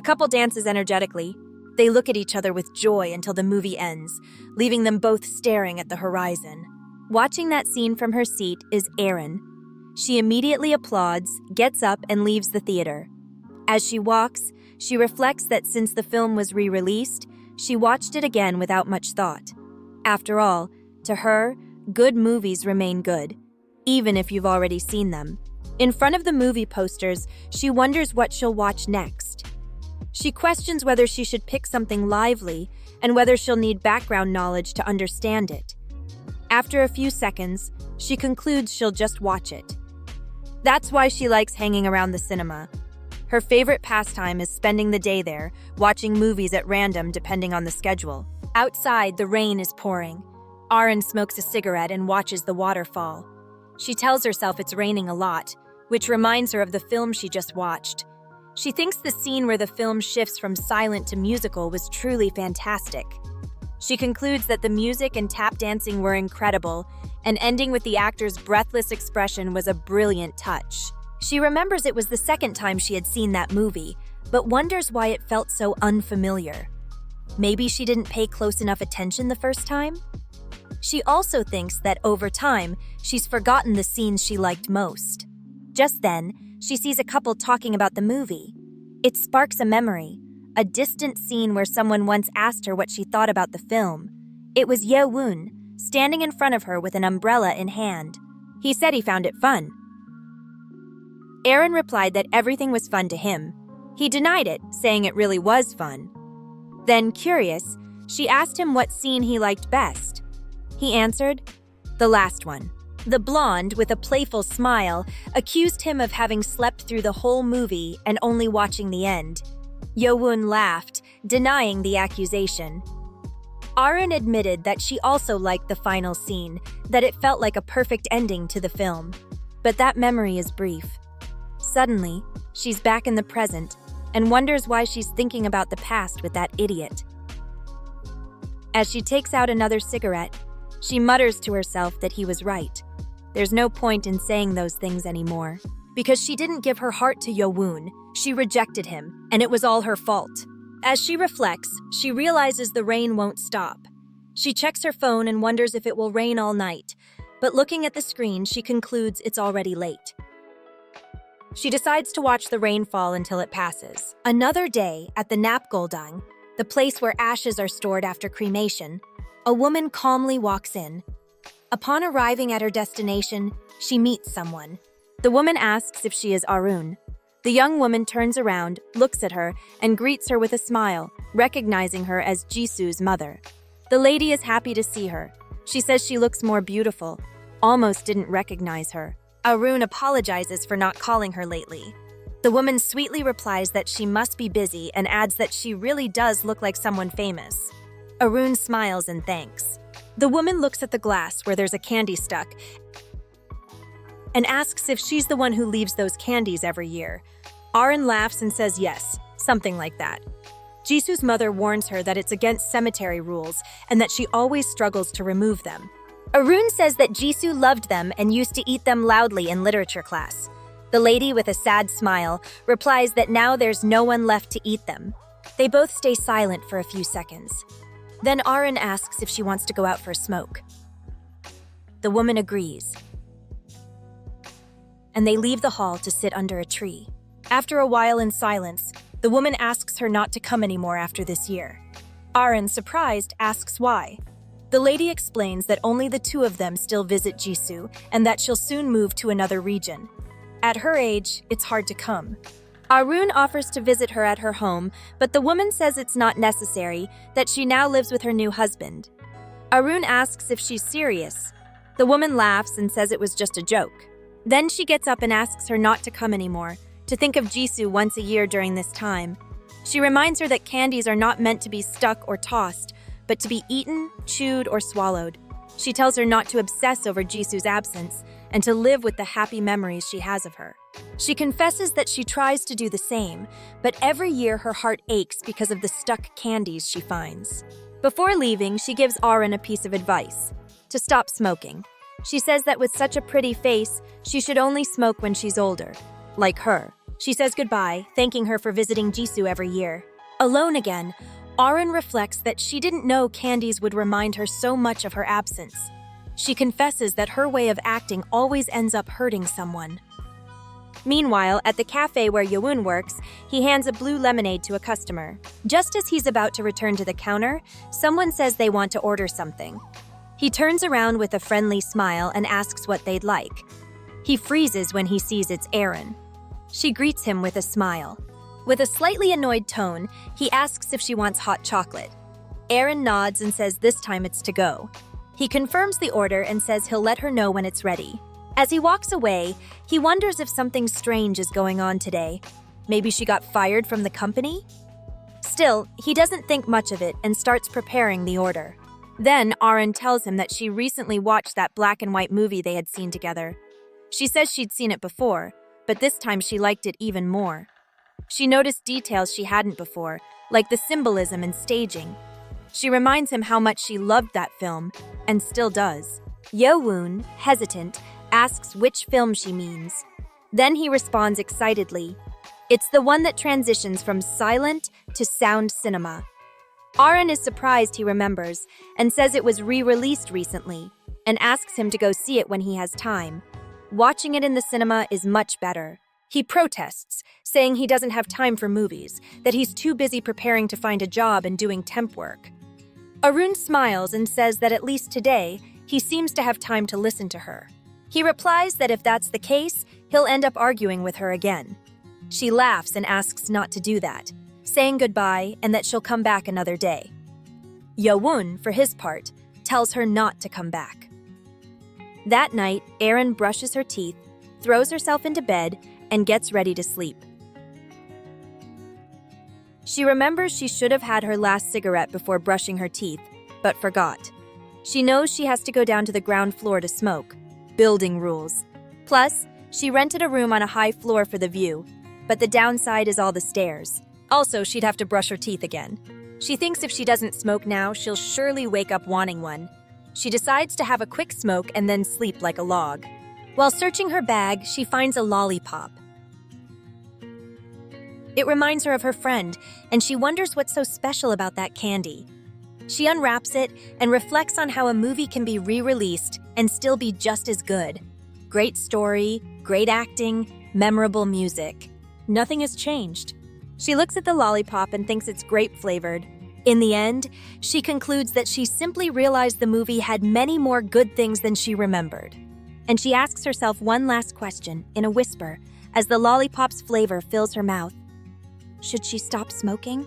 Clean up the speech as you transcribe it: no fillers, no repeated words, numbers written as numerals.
A couple dances energetically. They look at each other with joy until the movie ends, leaving them both staring at the horizon. Watching that scene from her seat is Erin. She immediately applauds, gets up, and leaves the theater. As she walks, she reflects that since the film was re-released, she watched it again without much thought. After all, to her, good movies remain good, even if you've already seen them. In front of the movie posters, she wonders what she'll watch next. She questions whether she should pick something lively and whether she'll need background knowledge to understand it. After a few seconds, she concludes she'll just watch it. That's why she likes hanging around the cinema. Her favorite pastime is spending the day there, watching movies at random depending on the schedule. Outside, the rain is pouring. Erin smokes a cigarette and watches the waterfall. She tells herself it's raining a lot, which reminds her of the film she just watched. She thinks the scene where the film shifts from silent to musical was truly fantastic. She concludes that the music and tap dancing were incredible, and ending with the actor's breathless expression was a brilliant touch. She remembers it was the second time she had seen that movie, but wonders why it felt so unfamiliar. Maybe she didn't pay close enough attention the first time? She also thinks that over time, she's forgotten the scenes she liked most. Just then, she sees a couple talking about the movie. It sparks a memory, a distant scene where someone once asked her what she thought about the film. It was Ye-woon, standing in front of her with an umbrella in hand. He said he found it fun. Erin replied that everything was fun to him. He denied it, saying it really was fun. Then, curious, she asked him what scene he liked best. He answered, "The last one." The blonde, with a playful smile, accused him of having slept through the whole movie and only watching the end. Ye-woon laughed, denying the accusation. Erin admitted that she also liked the final scene, that it felt like a perfect ending to the film. But that memory is brief. Suddenly, she's back in the present and wonders why she's thinking about the past with that idiot. As she takes out another cigarette, she mutters to herself that he was right. There's no point in saying those things anymore. Because she didn't give her heart to Ye-woon, she rejected him, and it was all her fault. As she reflects, she realizes the rain won't stop. She checks her phone and wonders if it will rain all night, but looking at the screen, she concludes it's already late. She decides to watch the rain fall until it passes. Another day, at the Napgoldang, the place where ashes are stored after cremation, a woman calmly walks in. Upon arriving at her destination, she meets someone. The woman asks if she is Arun. The young woman turns around, looks at her, and greets her with a smile, recognizing her as Jisoo's mother. The lady is happy to see her. She says she looks more beautiful, almost didn't recognize her. Arun apologizes for not calling her lately. The woman sweetly replies that she must be busy and adds that she really does look like someone famous. Arun smiles and thanks. The woman looks at the glass where there's a candy stuck and asks if she's the one who leaves those candies every year. Arun laughs and says yes, something like that. Jisoo's mother warns her that it's against cemetery rules and that she always struggles to remove them. Arun says that Jisoo loved them and used to eat them loudly in literature class. The lady, with a sad smile, replies that now there's no one left to eat them. They both stay silent for a few seconds. Then Arun asks if she wants to go out for a smoke. The woman agrees, and they leave the hall to sit under a tree. After a while in silence, the woman asks her not to come anymore after this year. Arun, surprised, asks why. The lady explains that only the two of them still visit Jisoo and that she'll soon move to another region. At her age, it's hard to come. Arun offers to visit her at her home, but the woman says it's not necessary, that she now lives with her new husband. Arun asks if she's serious. The woman laughs and says it was just a joke. Then she gets up and asks her not to come anymore, to think of Jisoo once a year during this time. She reminds her that candies are not meant to be stuck or tossed, but to be eaten, chewed, or swallowed. She tells her not to obsess over Jisoo's absence and to live with the happy memories she has of her. She confesses that she tries to do the same, but every year her heart aches because of the stuck candies she finds. Before leaving, she gives Arun a piece of advice: to stop smoking. She says that with such a pretty face, she should only smoke when she's older, like her. She says goodbye, thanking her for visiting Jisoo every year. Alone again, Arin reflects that she didn't know candies would remind her so much of her absence. She confesses that her way of acting always ends up hurting someone. Meanwhile, at the cafe where Yoon works, he hands a blue lemonade to a customer. Just as he's about to return to the counter, someone says they want to order something. He turns around with a friendly smile and asks what they'd like. He freezes when he sees it's Arin. She greets him with a smile. With a slightly annoyed tone, he asks if she wants hot chocolate. Arin nods and says this time it's to go. He confirms the order and says he'll let her know when it's ready. As he walks away, he wonders if something strange is going on today. Maybe she got fired from the company? Still, he doesn't think much of it and starts preparing the order. Then Arin tells him that she recently watched that black and white movie they had seen together. She says she'd seen it before, but this time she liked it even more. She noticed details she hadn't before, like the symbolism and staging. She reminds him how much she loved that film, and still does. Yoon, hesitant, asks which film she means. Then he responds excitedly. It's the one that transitions from silent to sound cinema. Arin is surprised he remembers, and says it was re-released recently, and asks him to go see it when he has time. Watching it in the cinema is much better. He protests, saying he doesn't have time for movies, that he's too busy preparing to find a job and doing temp work. Arun smiles and says that at least today, he seems to have time to listen to her. He replies that if that's the case, he'll end up arguing with her again. She laughs and asks not to do that, saying goodbye and that she'll come back another day. Yoon, for his part, tells her not to come back. That night, Arin brushes her teeth, throws herself into bed, and gets ready to sleep. She remembers she should have had her last cigarette before brushing her teeth, but forgot. She knows she has to go down to the ground floor to smoke. Building rules. Plus, she rented a room on a high floor for the view, but the downside is all the stairs. Also, she'd have to brush her teeth again. She thinks if she doesn't smoke now, she'll surely wake up wanting one. She decides to have a quick smoke and then sleep like a log. While searching her bag, she finds a lollipop. It reminds her of her friend, and she wonders what's so special about that candy. She unwraps it and reflects on how a movie can be re-released and still be just as good. Great story, great acting, memorable music. Nothing has changed. She looks at the lollipop and thinks it's grape-flavored. In the end, she concludes that she simply realized the movie had many more good things than she remembered. And she asks herself one last question, in a whisper, as the lollipop's flavor fills her mouth. Should she stop smoking?